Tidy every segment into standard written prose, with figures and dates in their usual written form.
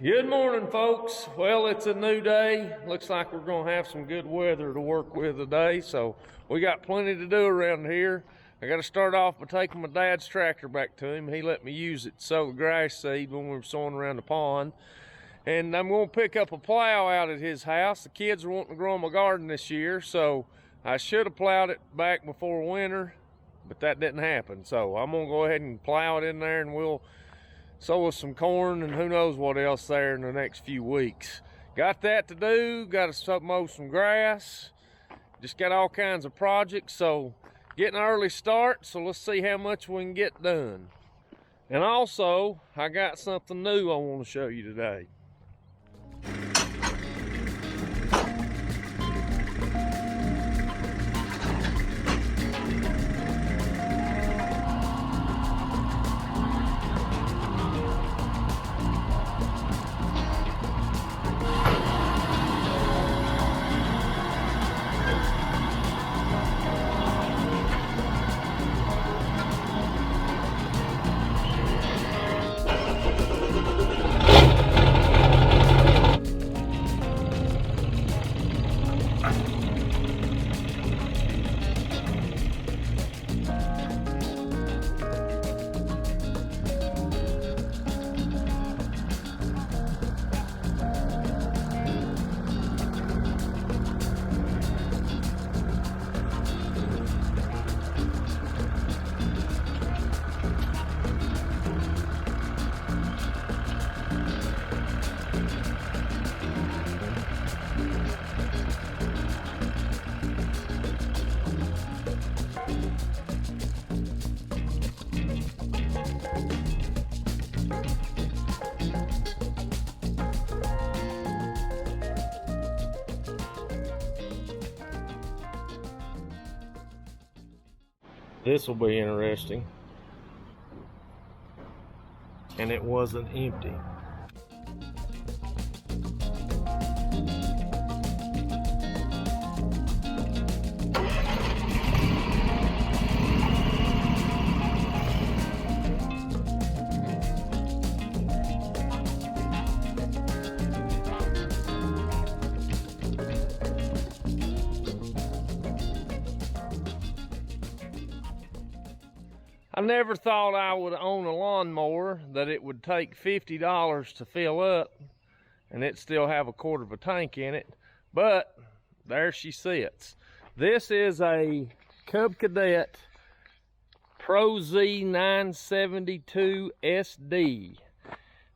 Good morning, folks. Well, it's a new day. Looks like we're gonna have some good weather to work with today, so we got plenty to do around here. I gotta start off by taking my dad's tractor back to him. He let me use it to sow the grass seed when we were sowing around the pond. And I'm gonna pick up a plow out at his house. The kids are wanting to grow my garden this year, so I should have plowed it back before winter, but that didn't happen. So I'm gonna go ahead and plow it in there, and we'll sow us some corn and who knows what else there in the next few weeks. Got that to do, got to mow some grass, just got all kinds of projects, so getting an early start, so let's see how much we can get done. And also, I got something new I want to show you today. This will be interesting. And it wasn't empty. I never thought I would own a lawnmower that it would take $50 to fill up and it still have a quarter of a tank in it, but there she sits. This is a Cub Cadet Pro Z 972 SD.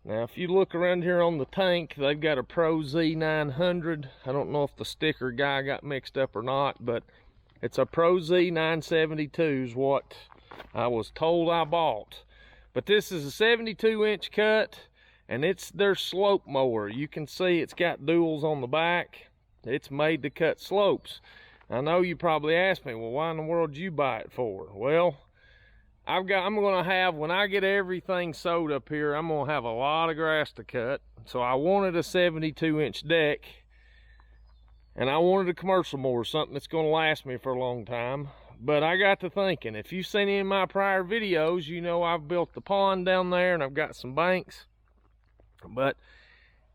Now if you look around here on the tank, they've got a Pro Z 900. I don't know if the sticker guy got mixed up or not, but it's a Pro Z 972 is what I was told I bought. But this is a 72-inch cut, and it's their slope mower. You can see it's got duals on the back. It's made to cut slopes. I know you probably asked me, well, why in the world did you buy it for? Well, I'm gonna have, when I get everything sowed up here, I'm gonna have a lot of grass to cut. So I wanted a 72-inch deck, and I wanted a commercial mower, something that's gonna last me for a long time. But I got to thinking, if you've seen any of my prior videos, you know I've built the pond down there and I've got some banks. But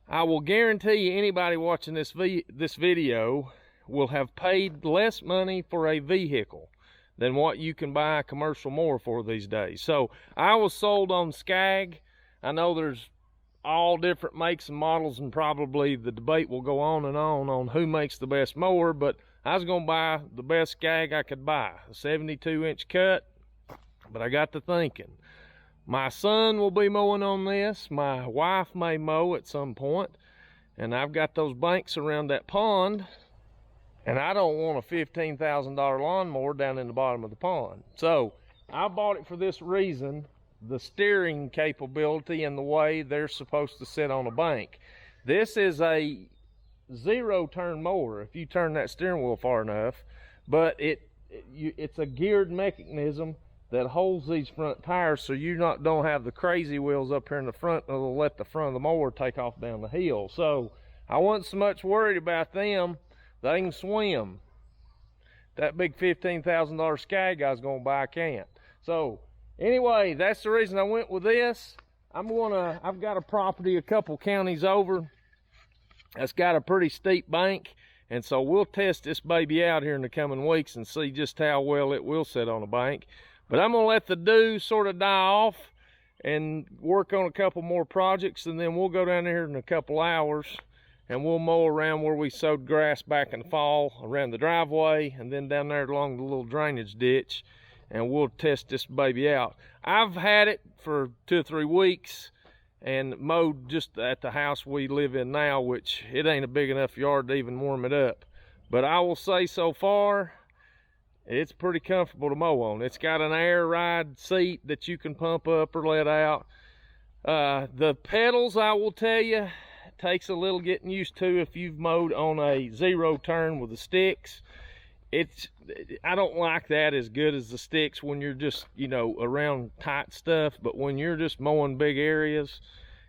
I will guarantee you anybody watching this video will have paid less money for a vehicle than what you can buy a commercial mower for these days. So I was sold on Skag. I know there's all different makes and models, and probably the debate will go on who makes the best mower, but I was gonna buy the best Skag I could buy, a 72-inch cut. But I got to thinking, my son will be mowing on this, my wife may mow at some point, and I've got those banks around that pond, and I don't want a $15,000 lawnmower down in the bottom of the pond. So I bought it for this reason: the steering capability and the way they're supposed to sit on a bank. This is a zero-turn mower if you turn that steering wheel far enough, but it's a geared mechanism that holds these front tires, so you don't have the crazy wheels up here in the front that'll let the front of the mower take off down the hill. So I wasn't so much worried about them. They can swim. That big $15,000 Skag I was gonna buy can't. So anyway, that's the reason I went with this. I've got a property a couple counties over that's got a pretty steep bank, and so we'll test this baby out here in the coming weeks and see just how well it will sit on a bank. But I'm gonna let the dew sort of die off and work on a couple more projects, and then we'll go down there in a couple hours and we'll mow around where we sowed grass back in the fall around the driveway, and then down there along the little drainage ditch, and we'll test this baby out. I've had it for 2 or 3 weeks and mowed just at the house we live in now, which it ain't a big enough yard to even warm it up. But I will say so far, it's pretty comfortable to mow on. It's got an air ride seat that you can pump up or let out. The pedals, I will tell you, takes a little getting used to if you've mowed on a 0 turn with the sticks. I don't like that as good as the sticks when you're just, you know, around tight stuff, but when you're just mowing big areas,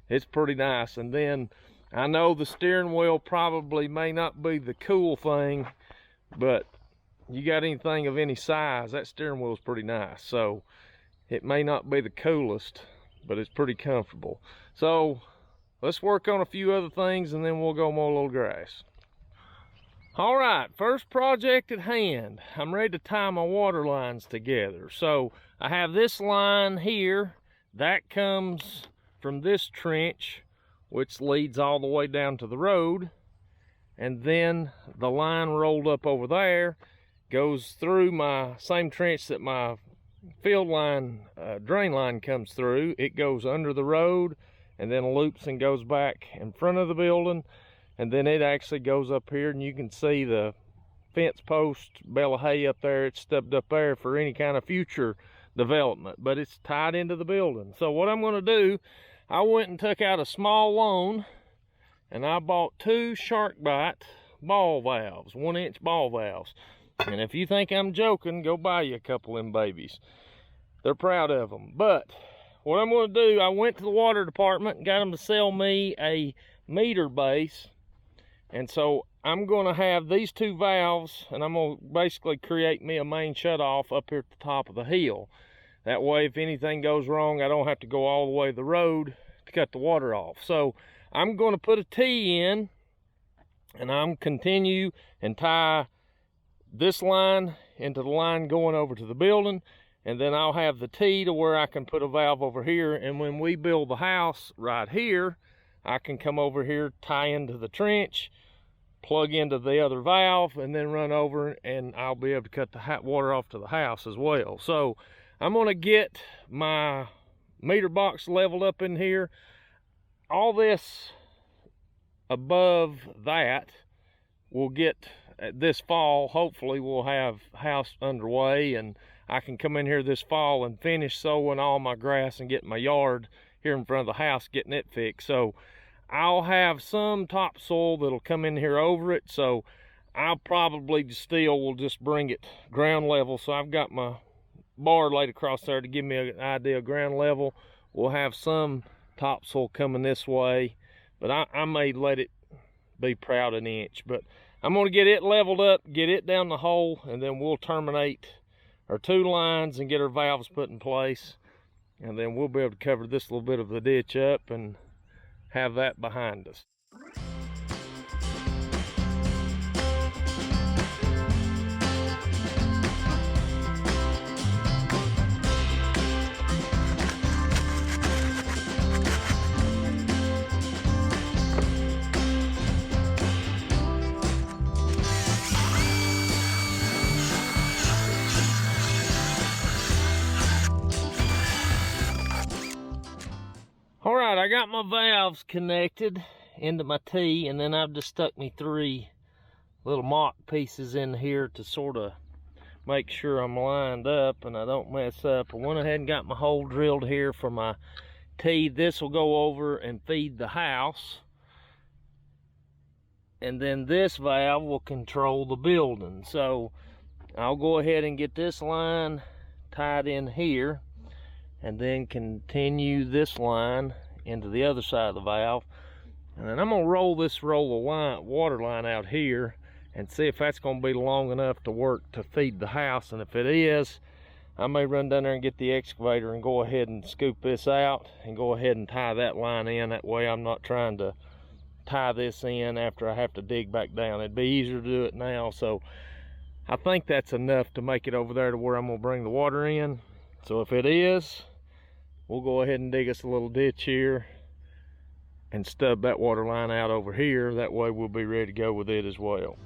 it's pretty nice. And then I know the steering wheel probably may not be the cool thing, but you got anything of any size, that steering wheel is pretty nice. So it may not be the coolest, but it's pretty comfortable. So let's work on a few other things and then we'll go mow a little grass. All right, first project at hand. I'm ready to tie my water lines together. So I have this line here that comes from this trench, which leads all the way down to the road. And then the line rolled up over there goes through my same trench that my field line, drain line comes through. It goes under the road and then loops and goes back in front of the building, and then it actually goes up here, and you can see the fence post bale of hay up there. It's stubbed up there for any kind of future development, but it's tied into the building. So what I'm going to do, I went and took out a small loan and I bought 2 shark bite ball valves, 1-inch ball valves. And if you think I'm joking, go buy you a couple of them babies. They're proud of them. But what I'm going to do, I went to the water department and got them to sell me a meter base. And so I'm going to have these 2 valves, and I'm going to basically create me a main shutoff up here at the top of the hill. That way, if anything goes wrong, I don't have to go all the way to the road to cut the water off. So I'm going to put a T in, and I'm continue and tie this line into the line going over to the building, and then I'll have the T to where I can put a valve over here, and when we build the house right here, I can come over here, tie into the trench, plug into the other valve, and then run over, and I'll be able to cut the hot water off to the house as well. So I'm going to get my meter box leveled up in here. All this above that will get this fall. Hopefully we'll have house underway, and I can come in here this fall and finish sowing all my grass and get my yard here in front of the house, getting it fixed. So I'll have some topsoil that'll come in here over it, so I'll probably will just bring it ground level. So I've got my bar laid across there to give me an idea of ground level. We'll have some topsoil coming this way, but I may let it be proud an inch. But I'm going to get it leveled up, get it down the hole, and then we'll terminate our 2 lines and get our valves put in place, and then we'll be able to cover this little bit of the ditch up and have that behind us. All right, I got my valves connected into my T, and then I've just stuck me 3 little mock pieces in here to sort of make sure I'm lined up and I don't mess up. I went ahead and got my hole drilled here for my T. This will go over and feed the house, and then this valve will control the building. So I'll go ahead and get this line tied in here, and then continue this line into the other side of the valve. And then I'm going to roll this roll of water line out here and see if that's going to be long enough to work to feed the house. And if it is, I may run down there and get the excavator and go ahead and scoop this out and go ahead and tie that line in. That way I'm not trying to tie this in after I have to dig back down. It'd be easier to do it now. So I think that's enough to make it over there to where I'm gonna bring the water in. So if it is, we'll go ahead and dig us a little ditch here and stub that water line out over here. That way we'll be ready to go with it as well.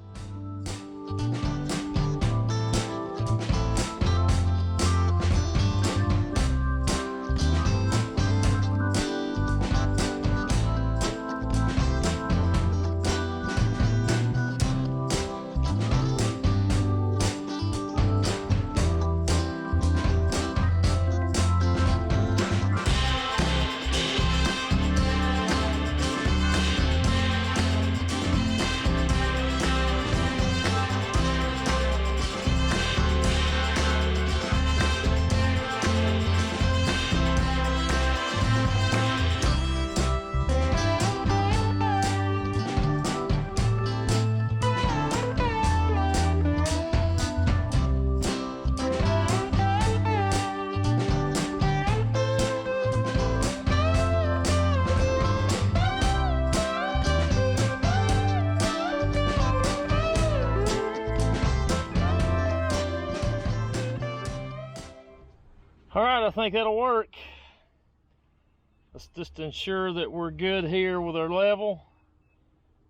All right, I think that'll work. Let's just ensure that we're good here with our level.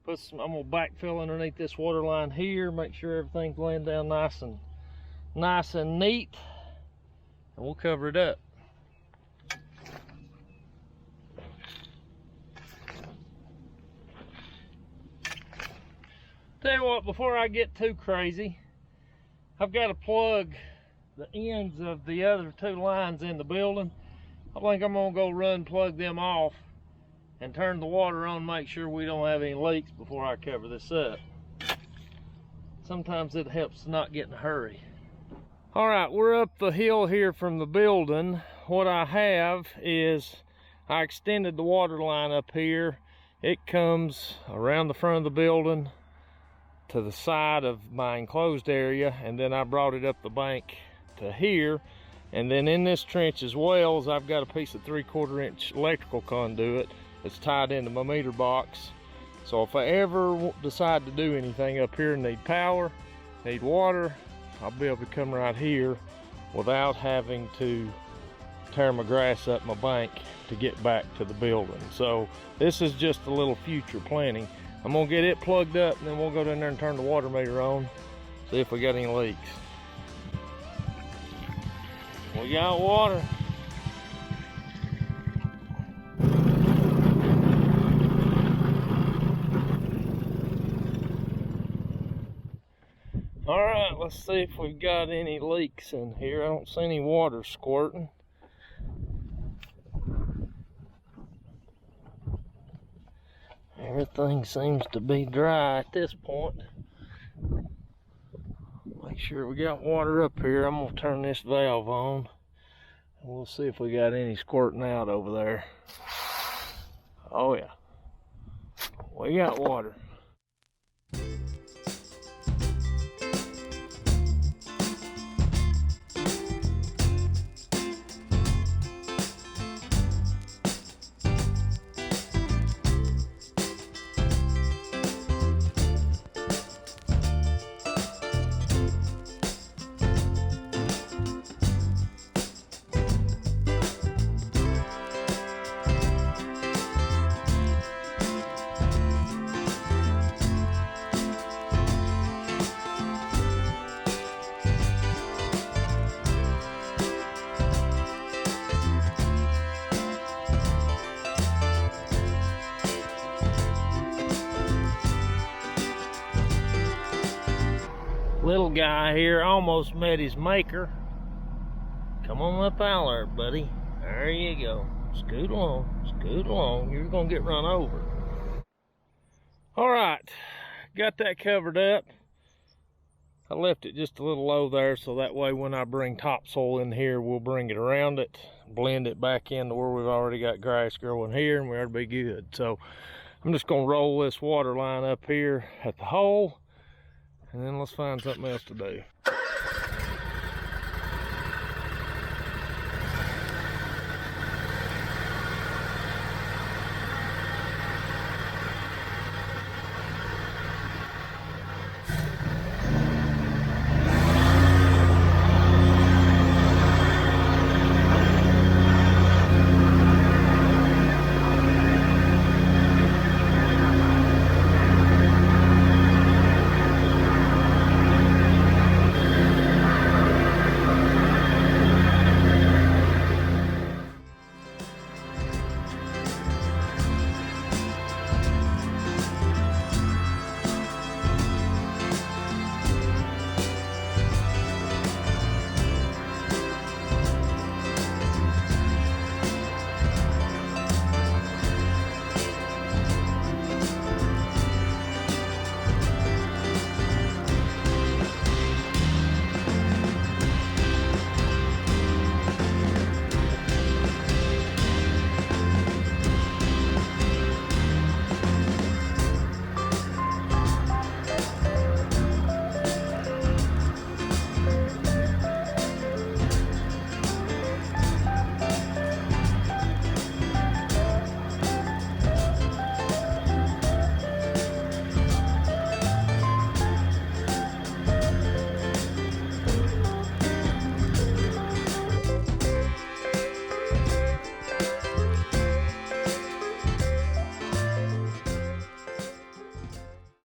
I'm gonna backfill underneath this water line here, make sure everything's laying down nice and neat, and we'll cover it up. Tell you what, before I get too crazy, I've got to plug the ends of the other two lines in the building. I think I'm gonna go plug them off and turn the water on, make sure we don't have any leaks before I cover this up. Sometimes it helps to not get in a hurry. All right, we're up the hill here from the building. What I have is I extended the water line up here. It comes around the front of the building to the side of my enclosed area, and then I brought it up the bank to here. And then in this trench as well, as I've got a piece of 3/4 inch electrical conduit that's tied into my meter box. So if I ever decide to do anything up here and need power, need water, I'll be able to come right here without having to tear my grass up my bank to get back to the building. So this is just a little future planning. I'm gonna get it plugged up and then we'll go down there and turn the water meter on, see if we got any leaks. We got water. All right, let's see if we've got any leaks in here. I don't see any water squirting. Everything seems to be dry at this point. Make sure we got water up here. I'm gonna turn this valve on and we'll see if we got any squirting out over there. Oh yeah, we got water. Little guy here almost met his maker. Come on up out there, buddy. There you go. Scoot along, scoot along. You're gonna get run over. All right, got that covered up. I left it just a little low there so that way when I bring topsoil in here, we'll bring it around it, blend it back into where we've already got grass growing here, and we ought to be good. So I'm just gonna roll this water line up here at the hole, and then let's find something else to do.